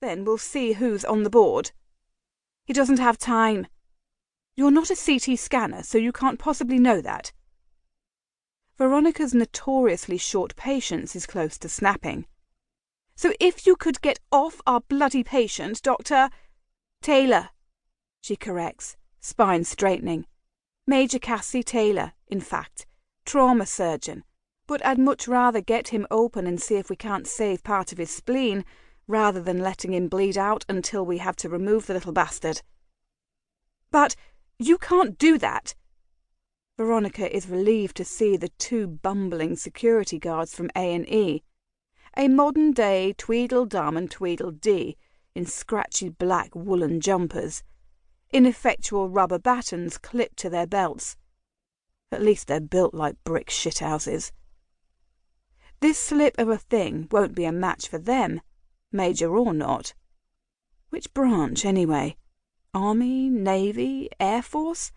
Then we'll see who's on the board. He doesn't have time. You're not a CT scanner, so you can't possibly know that. Veronica's notoriously short patience is close to snapping. So if you could get off our bloody patient, Dr. Taylor, she corrects, spine straightening. Major Cassie Taylor, in fact, trauma surgeon. But I'd much rather get him open and see if we can't save part of his spleen, rather than letting him bleed out until we have to remove the little bastard. But you can't do that. Veronica is relieved to see the two bumbling security guards from A&E, a modern-day Tweedledum and Tweedledee in scratchy black woolen jumpers, ineffectual rubber batons clipped to their belts. At least they're built like brick shithouses. This slip of a thing won't be a match for them, Major or not. Which branch, anyway? Army, Navy, Air Force?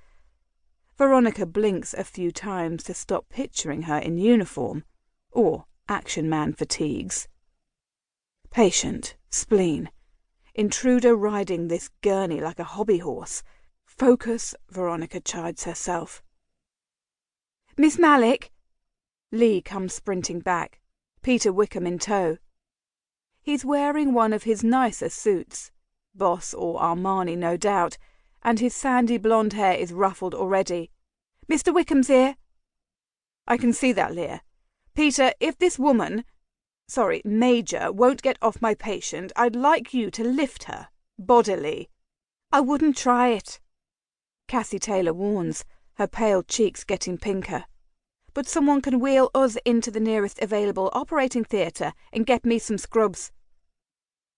Veronica blinks a few times to stop picturing her in uniform, or Action Man fatigues. Patient, spleen, intruder riding this gurney like a hobby horse. Focus, Veronica chides herself. Miss Mallick! Lee comes sprinting back, Peter Wickham in tow. He's wearing one of his nicer suits, Boss or Armani no doubt, and his sandy blonde hair is ruffled already. Mr. Wickham's here. I can see that, Leah. Peter, if this Major, won't get off my patient, I'd like you to lift her, bodily. I wouldn't try it. Cassie Taylor warns, her pale cheeks getting pinker. But someone can wheel us into the nearest available operating theatre and get me some scrubs.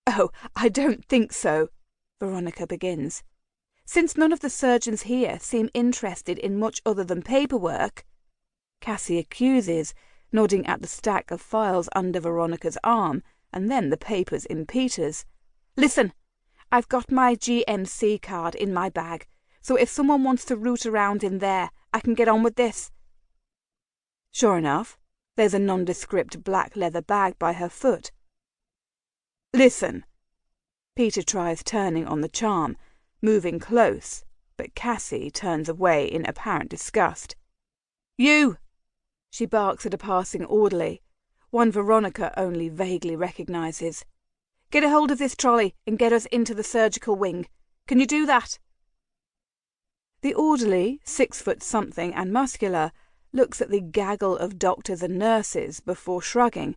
Oh, I don't think so, Veronica begins. Since none of the surgeons here seem interested in much other than paperwork, Cassie accuses, nodding at the stack of files under Veronica's arm and then the papers in Peter's. Listen, I've got my GMC card in my bag, so if someone wants to root around in there, I can get on with this. Sure enough, there's a nondescript black leather bag by her foot. Listen. Peter tries turning on the charm, moving close, but Cassie turns away in apparent disgust. You! She barks at a passing orderly, one Veronica only vaguely recognises. Get a hold of this trolley and get us into the surgical wing. Can you do that? The orderly, 6-foot-something and muscular, looks at the gaggle of doctors and nurses before shrugging.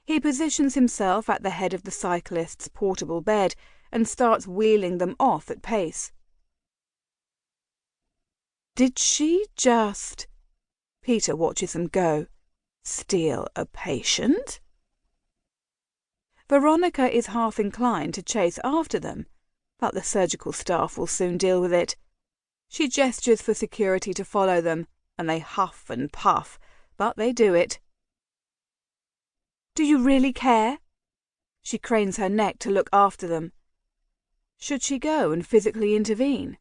He positions himself at the head of the cyclist's portable bed and starts wheeling them off at pace. Did she just... Peter watches them go. Steal a patient? Veronica is half inclined to chase after them, but the surgical staff will soon deal with it. She gestures for security to follow them, and they huff and puff, but they do it. Do you really care? She cranes her neck to look after them. Should she go and physically intervene?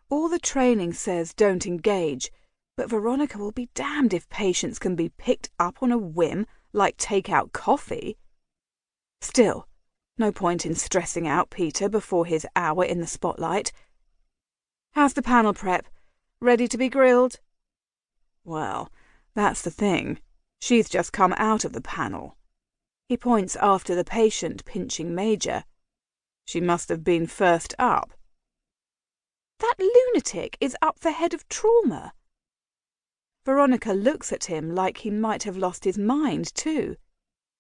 All the training says don't engage, but Veronica will be damned if patients can be picked up on a whim like take-out coffee. Still, no point in stressing out Peter before his hour in the spotlight. How's the panel prep? Ready to be grilled? Well, that's the thing. She's just come out of the panel. He points after the patient pinching Major. She must have been first up. That lunatic is up for head of trauma. Veronica looks at him like he might have lost his mind too.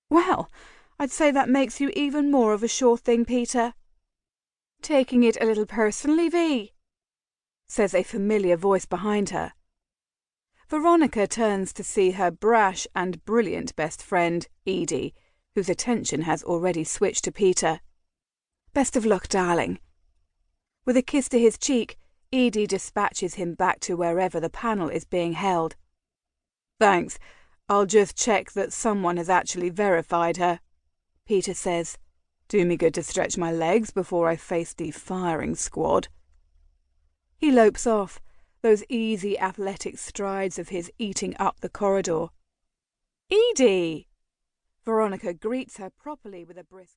Well, I'd say that makes you even more of a sure thing, Peter. Taking it a little personally, V, says a familiar voice behind her. Veronica turns to see her brash and brilliant best friend, Edie, whose attention has already switched to Peter. Best of luck, darling. With a kiss to his cheek, Edie dispatches him back to wherever the panel is being held. Thanks. I'll just check that someone has actually verified her, Peter says. Do me good to stretch my legs before I face the firing squad. He lopes off, those easy athletic strides of his eating up the corridor. Edie! Veronica greets her properly with a brisk